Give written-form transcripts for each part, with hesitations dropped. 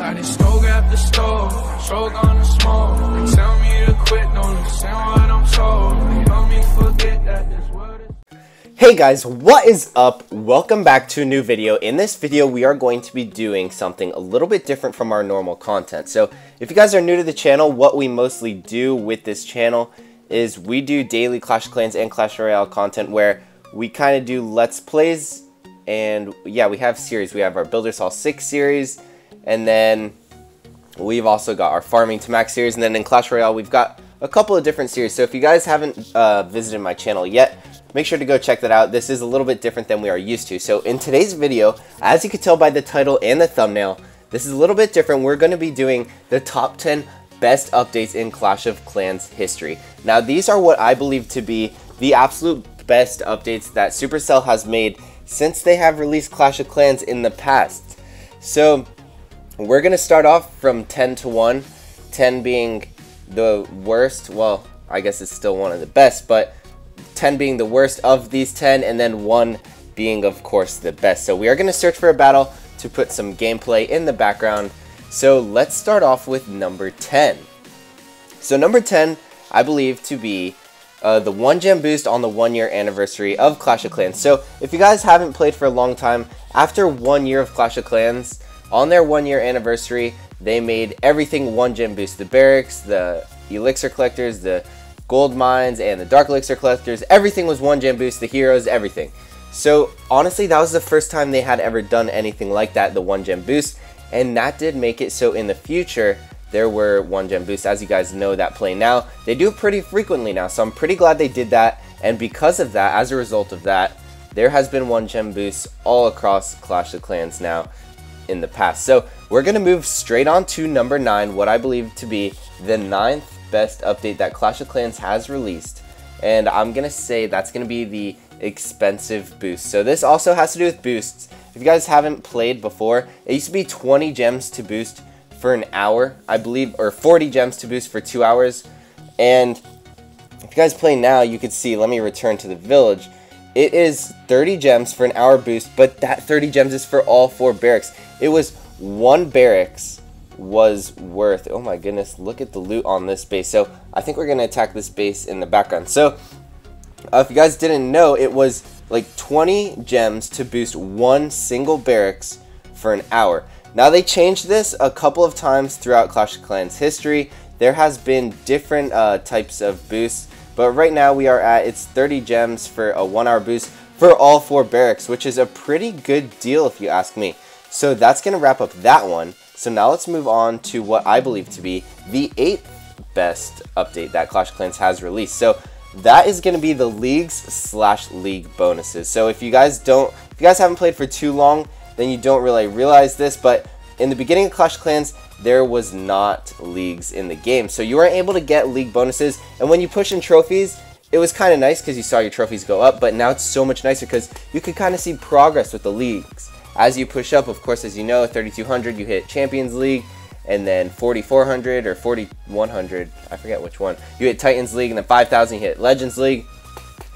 Got it stove at the stove, stroke on the smoke. They tell me to quit, don't listen what I'm told. They help me forget that this world is... Hey guys, what is up? Welcome back to a new video. In this video, we are going to be doing something a little bit different from our normal content. So, if you guys are new to the channel, what we mostly do with this channel is we do daily Clash of Clans and Clash Royale content where we kind of do Let's Plays. And yeah, we have series. We have our Builders Hall 6 series, and then we've also got our Farming to Max series, and then in Clash Royale we've got a couple of different series. So if you guys haven't visited my channel yet, make sure to go check that out. This is a little bit different than we are used to. So in today's video, as you can tell by the title and the thumbnail, this is a little bit different. We're going to be doing the top 10 best updates in Clash of Clans history. Now these are what I believe to be the absolute best updates that Supercell has made since they have released Clash of Clans in the past. So we're going to start off from 10 to 1, 10 being the worst. Well, I guess it's still one of the best, but 10 being the worst of these 10, and then 1 being, of course, the best. So we are going to search for a battle to put some gameplay in the background. So let's start off with number 10. So number 10, I believe to be the 1 gem boost on the 1-year anniversary of Clash of Clans. So if you guys haven't played for a long time, after 1 year of Clash of Clans, on their 1-year anniversary, they made everything 1 gem boost. The barracks, the elixir collectors, the gold mines, and the dark elixir collectors, everything was 1 gem boost, the heroes, everything. So honestly, that was the first time they had ever done anything like that, the 1 gem boost, and that did make it so in the future there were 1 gem boosts. As you guys know that play now, they do it pretty frequently now, so I'm pretty glad they did that. And because of that, as a result of that, there has been 1 gem boosts all across Clash of Clans now in the past. So we're going to move straight on to number 9, what I believe to be the 9th best update that Clash of Clans has released. And I'm going to say that's going to be the expensive boost. So this also has to do with boosts. If you guys haven't played before, it used to be 20 gems to boost for an hour, I believe, or 40 gems to boost for 2 hours. And if you guys play now, you could see, let me return to the village, it is 30 gems for an hour boost, but that 30 gems is for all 4 barracks. It was 1 barracks was worth, oh my goodness, look at the loot on this base. So I think we're going to attack this base in the background. So if you guys didn't know, it was like 20 gems to boost 1 single barracks for an hour. Now they changed this a couple of times throughout Clash of Clans history. There has been different types of boosts, but right now we are at, it's 30 gems for a 1 hour boost for all 4 barracks, which is a pretty good deal if you ask me. So that's going to wrap up that one. So now let's move on to what I believe to be the 8th best update that Clash of Clans has released. So that is going to be the leagues/league bonuses. So if you guys haven't played for too long, then you don't really realize this, but in the beginning of Clash of Clans, there was not leagues in the game. So you weren't able to get league bonuses, and when you push in trophies, it was kind of nice because you saw your trophies go up, but now it's so much nicer because you could kind of see progress with the leagues. As you push up, of course, as you know, 3200, you hit Champions League, and then 4400 or 4100, I forget which one, you hit Titans League, and then 5000, you hit Legends League,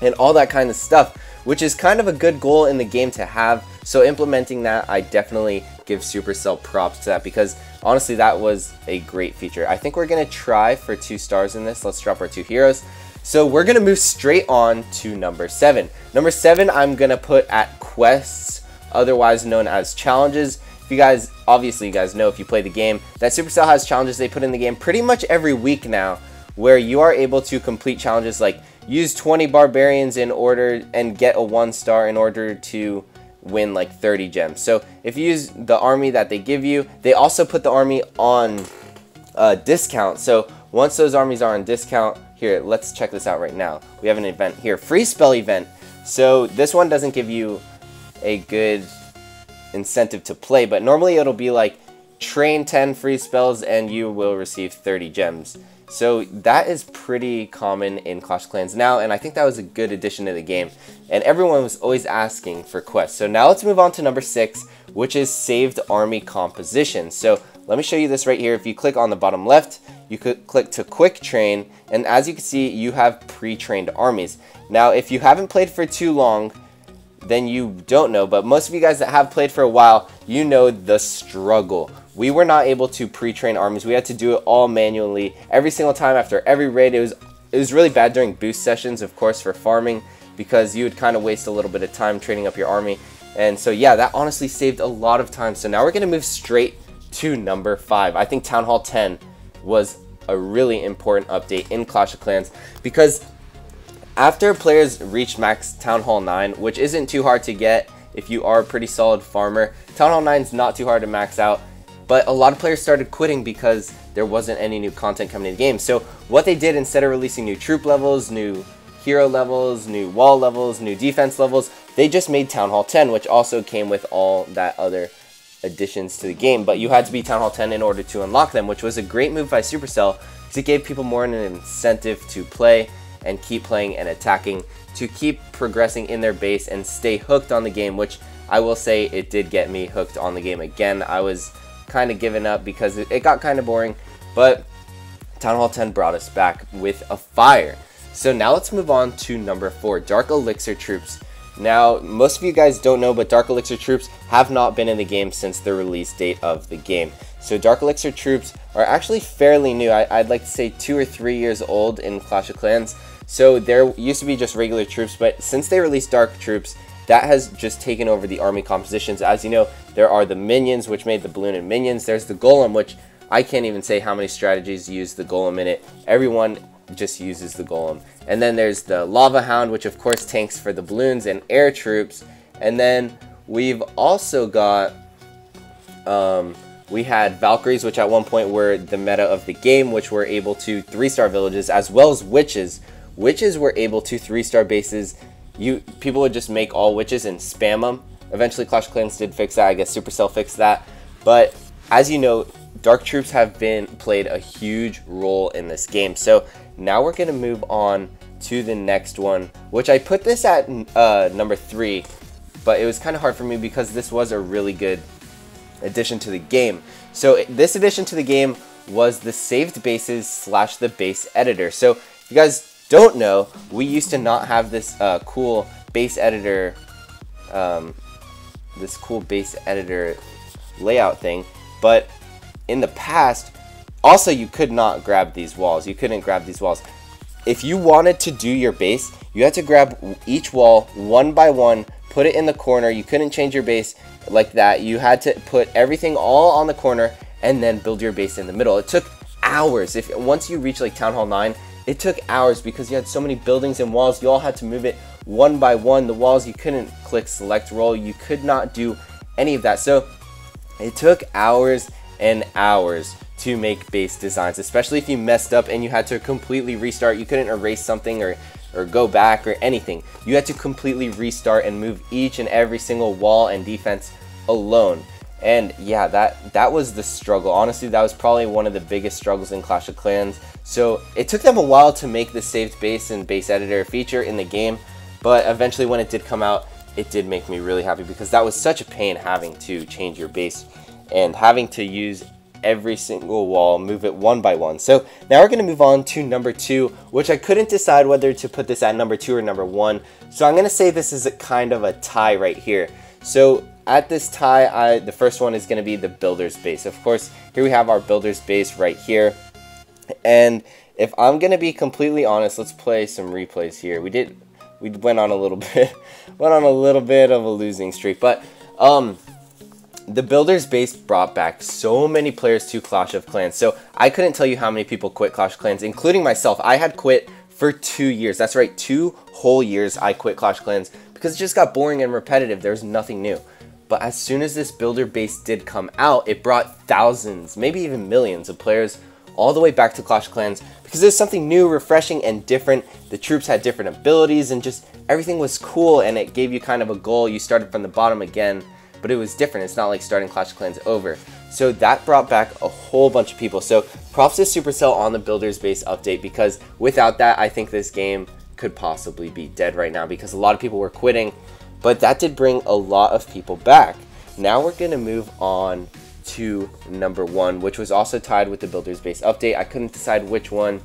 and all that kind of stuff, which is kind of a good goal in the game to have. So implementing that, I definitely give Supercell props to that because honestly that was a great feature. I think we're going to try for 2 stars in this. Let's drop our 2 heroes. So we're going to move straight on to number 7. Number 7 I'm going to put at quests, otherwise known as challenges. If you guys, obviously you guys know if you play the game, that Supercell has challenges they put in the game pretty much every week now, where you are able to complete challenges like use 20 Barbarians in order and get a 1 star in order to win like 30 gems. So if you use the army that they give you, they also put the army on discount. So once those armies are on discount, here, let's check this out right now. We have an event here, free spell event. So this one doesn't give you a good incentive to play, but normally it'll be like train 10 free spells and you will receive 30 gems. So that is pretty common in Clash of Clans now, and I think that was a good addition to the game. And everyone was always asking for quests. So now let's move on to number 6, which is saved army composition. So let me show you this right here. If you click on the bottom left, you could click to quick train, and as you can see, you have pre-trained armies. Now, if you haven't played for too long, then you don't know, but most of you guys that have played for a while, you know the struggle. We were not able to pre-train armies. We had to do it all manually every single time after every raid. It was really bad during boost sessions, of course, for farming, because you would kind of waste a little bit of time training up your army. And so yeah, that honestly saved a lot of time. So now we're going to move straight to number 5. I think Town Hall 10 was a really important update in Clash of Clans, because after players reached max Town Hall 9, which isn't too hard to get if you are a pretty solid farmer, Town Hall 9 is not too hard to max out, but a lot of players started quitting because there wasn't any new content coming in the game. So what they did, instead of releasing new troop levels, new hero levels, new wall levels, new defense levels, they just made Town Hall 10, which also came with all that other additions to the game. But you had to be Town Hall 10 in order to unlock them, which was a great move by Supercell, because it gave people more an incentive to play and keep playing and attacking, to keep progressing in their base and stay hooked on the game, which I will say it did get me hooked on the game again. I was kind of giving up because it got kind of boring, but Town Hall 10 brought us back with a fire. So now let's move on to number 4, Dark Elixir troops. Now, most of you guys don't know, but Dark Elixir troops have not been in the game since the release date of the game. So Dark Elixir troops are actually fairly new. I'd like to say 2 or 3 years old in Clash of Clans. So there used to be just regular troops, but since they released Dark troops, that has just taken over the army compositions. As you know, there are the minions, which made the balloon and minions. There's the golem, which I can't even say how many strategies use the golem in it. Everyone just uses the golem. And then there's the lava hound, which of course tanks for the balloons and air troops. And then we've also got we had Valkyries, which at one point were the meta of the game, which were able to 3-star villages, as well as witches. Witches were able to 3-star bases. People would just make all witches and spam them. Eventually Clash of Clans did fix that. I guess Supercell fixed that. But as you know, Dark troops have played a huge role in this game. So now we're going to move on to the next one, which I put this at number 3, but it was kind of hard for me because this was a really good addition to the game. So this addition to the game was the saved bases / the base editor. So if you guys don't know, we used to not have this cool base editor layout thing, but in the past, also you could not grab these walls. You couldn't grab these walls. If you wanted to do your base, you had to grab each wall one by one, put it in the corner. You couldn't change your base like that. You had to put everything all on the corner and then build your base in the middle. It took hours. Once you reach like Town Hall 9, it took hours because you had so many buildings and walls. You all had to move it one by one. The walls, you couldn't click select roll. You could not do any of that. So it took hours and hours to make base designs, especially if you messed up and you had to completely restart. You couldn't erase something or go back or anything. You had to completely restart and move each and every single wall and defense alone. And yeah, that was the struggle. Honestly, that was probably one of the biggest struggles in Clash of Clans. So it took them a while to make the saved base and base editor feature in the game, but eventually when it did come out, it did make me really happy because that was such a pain having to change your base and having to use every single wall, move it one by one. So now we're going to move on to number 2, which I couldn't decide whether to put this at number 2 or number 1. So I'm going to say this is a kind of a tie right here. So at this tie, the first one is going to be the builder's base. Of course, here we have our builder's base right here. And if I'm going to be completely honest, let's play some replays here. We went on a little bit of a losing streak, but the builder's base brought back so many players to Clash of Clans. So I couldn't tell you how many people quit Clash of Clans, including myself. I had quit for 2 years. That's right, 2 whole years I quit Clash of Clans because it just got boring and repetitive. There's nothing new. But as soon as this builder base did come out, it brought thousands, maybe even millions of players all the way back to Clash of Clans because there's something new, refreshing, and different. The troops had different abilities and just everything was cool, and it gave you kind of a goal. You started from the bottom again, but it was different. It's not like starting Clash of Clans over. So that brought back a whole bunch of people. So props to Supercell on the builder's base update, because without that, I think this game could possibly be dead right now because a lot of people were quitting, but that did bring a lot of people back. Now we're going to move on to number 1, which was also tied with the builder's base update. I couldn't decide which one,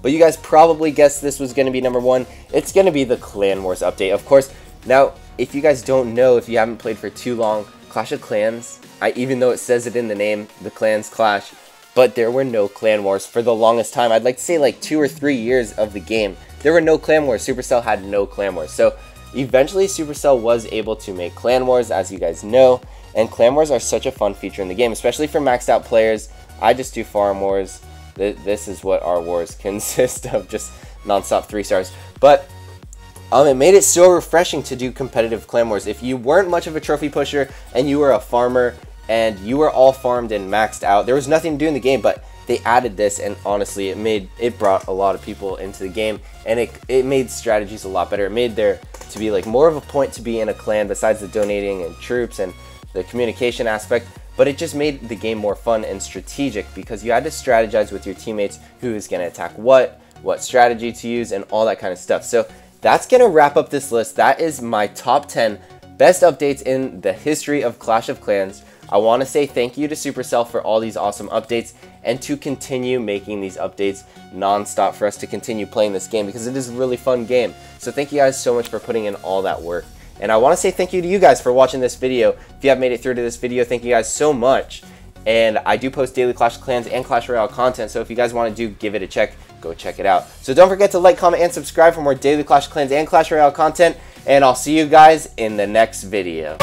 but you guys probably guessed this was going to be number 1. It's going to be the Clan Wars update, of course. Now, if you guys don't know, if you haven't played for too long, Clash of Clans, even though it says it in the name, the clans clash, but there were no clan wars for the longest time. I'd like to say like 2 or 3 years of the game. There were no clan wars. Supercell had no clan wars. So eventually Supercell was able to make clan wars, as you guys know, and clan wars are such a fun feature in the game, especially for maxed out players. I just do farm wars. This is what our wars consist of, just non-stop 3 stars. But it made it so refreshing to do competitive clan wars. If you weren't much of a trophy pusher and you were a farmer and you were all farmed and maxed out, there was nothing to do in the game, but they added this, and honestly it brought a lot of people into the game, and it made strategies a lot better. It made there to be like more of a point to be in a clan besides the donating and troops and the communication aspect, but it just made the game more fun and strategic because you had to strategize with your teammates who is going to attack what strategy to use, and all that kind of stuff. So that's going to wrap up this list. That is my top 10 best updates in the history of Clash of Clans. I want to say thank you to Supercell for all these awesome updates, and to continue making these updates non-stop for us to continue playing this game, because it is a really fun game. So thank you guys so much for putting in all that work. And I want to say thank you to you guys for watching this video. If you have made it through to this video, thank you guys so much. And I do post daily Clash of Clans and Clash Royale content, so if you guys want to give it a check, go check it out. So don't forget to like, comment, and subscribe for more daily Clash of Clans and Clash Royale content, and I'll see you guys in the next video.